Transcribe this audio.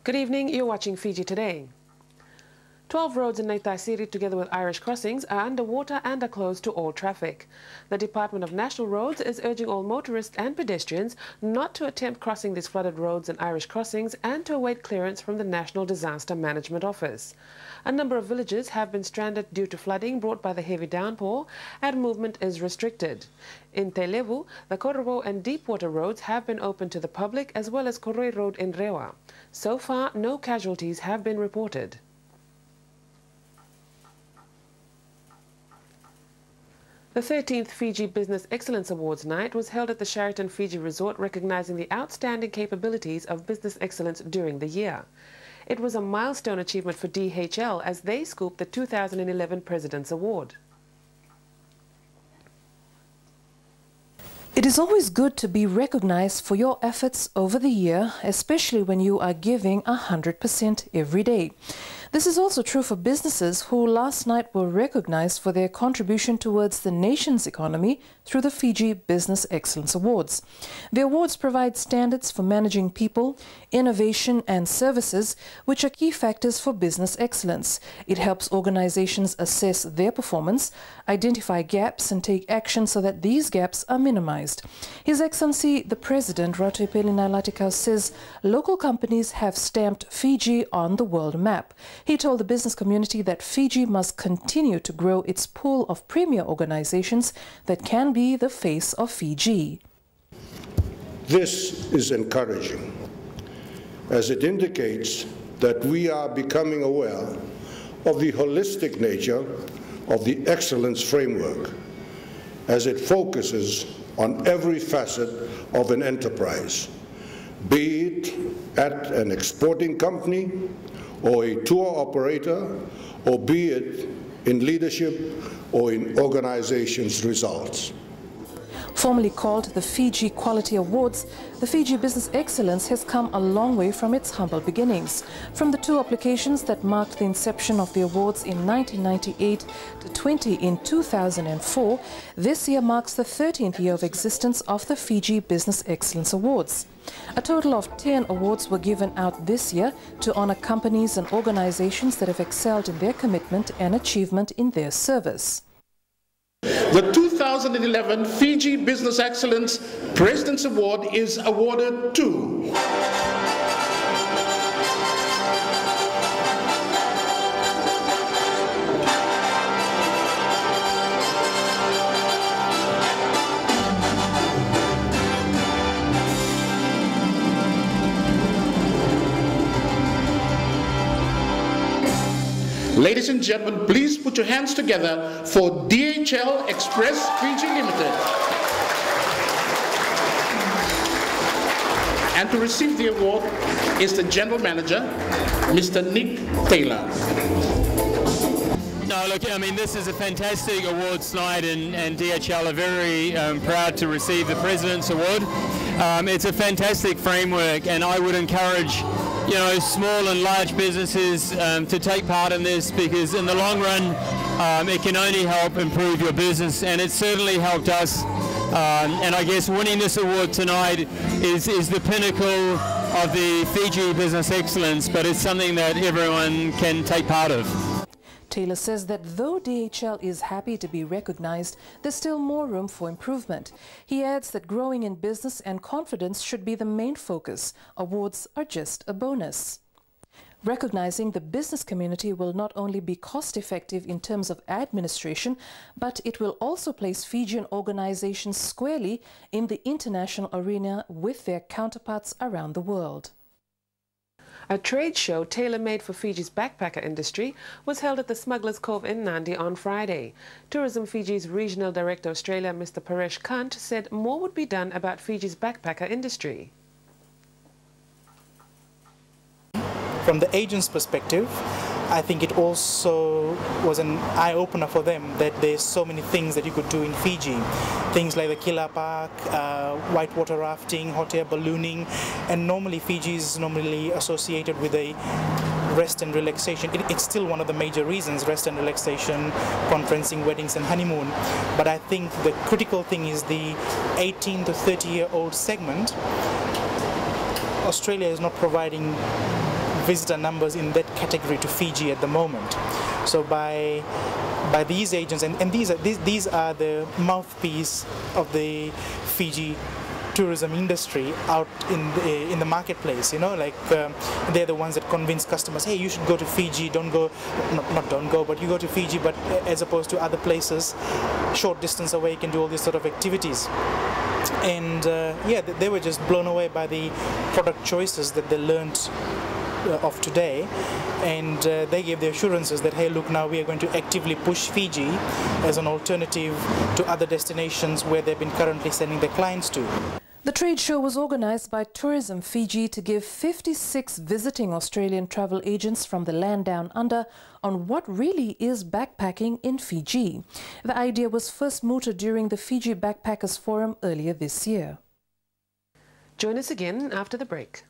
Good evening, you're watching Fiji Today. 12 roads in Naitasiri, together with Irish crossings, are underwater and are closed to all traffic. The Department of National Roads is urging all motorists and pedestrians not to attempt crossing these flooded roads and Irish crossings and to await clearance from the National Disaster Management Office. A number of villages have been stranded due to flooding brought by the heavy downpour, and movement is restricted. In Televu, the Korobo and Deepwater roads have been opened to the public, as well as Koroi Road in Rewa. So far, no casualties have been reported. The 13th Fiji Business Excellence Awards night was held at the Sheraton Fiji Resort, recognizing the outstanding capabilities of business excellence during the year. It was a milestone achievement for DHL as they scooped the 2011 President's Award. It is always good to be recognized for your efforts over the year, especially when you are giving 100% every day. This is also true for businesses who last night were recognized for their contribution towards the nation's economy through the Fiji Business Excellence Awards. The awards provide standards for managing people, innovation and services, which are key factors for business excellence. It helps organizations assess their performance, identify gaps and take action so that these gaps are minimized. His Excellency the President, Ratepeli Nailatikau, says local companies have stamped Fiji on the world map. He told the business community that Fiji must continue to grow its pool of premier organizations that can be the face of Fiji. This is encouraging, as it indicates that we are becoming aware of the holistic nature of the excellence framework, as it focuses on every facet of an enterprise, be it at an exporting company or a tour operator, or be it in leadership or in organizations' results. Formerly called the Fiji Quality Awards, the Fiji Business Excellence has come a long way from its humble beginnings. From the 2 applications that marked the inception of the awards in 1998 to 20 in 2004, this year marks the 13th year of existence of the Fiji Business Excellence Awards. A total of 10 awards were given out this year to honor companies and organizations that have excelled in their commitment and achievement in their service. The 2011 Fiji Business Excellence President's Award is awarded to Ladies and gentlemen, please put your hands together for DHL Express Fiji Limited. And to receive the award is the General Manager, Mr. Nick Taylor. No, look, I mean, this is a fantastic awards night, and DHL are very proud to receive the President's Award. It's a fantastic framework, and I would encourage small and large businesses to take part in this, because in the long run it can only help improve your business, and it's certainly helped us. And I guess winning this award tonight is the pinnacle of the Fiji Business Excellence, but it's something that everyone can take part of. Taylor says that though DHL is happy to be recognized, there's still more room for improvement. He adds that growing in business and confidence should be the main focus. Awards are just a bonus. Recognizing the business community will not only be cost-effective in terms of administration, but it will also place Fijian organizations squarely in the international arena with their counterparts around the world. A trade show tailor-made for Fiji's backpacker industry was held at the Smugglers Cove in Nadi on Friday. Tourism Fiji's Regional Director Australia, Mr. Paresh Kant, said more would be done about Fiji's backpacker industry. From the agent's perspective, I think it also was an eye-opener for them that there's so many things that you could do in Fiji. Things like the Killer Park, whitewater rafting, hot air ballooning, and normally Fiji is normally associated with a rest and relaxation. It's still one of the major reasons, rest and relaxation, conferencing, weddings and honeymoon. But I think the critical thing is the 18 to 30-year-old segment. Australia is not providing visitor numbers in that category to Fiji at the moment. So by these agents, and these are the mouthpiece of the Fiji tourism industry out in the marketplace, you know, like they're the ones that convince customers, hey, you should go to Fiji, don't go, not don't go, but you go to Fiji, but as opposed to other places short distance away, you can do all these sort of activities. And yeah, they were just blown away by the product choices that they learned of today, and they gave the assurances that, hey, look, now we are going to actively push Fiji as an alternative to other destinations where they've been currently sending their clients to. The trade show was organised by Tourism Fiji to give 56 visiting Australian travel agents from the land down under on what really is backpacking in Fiji. The idea was first mooted during the Fiji Backpackers Forum earlier this year. Join us again after the break.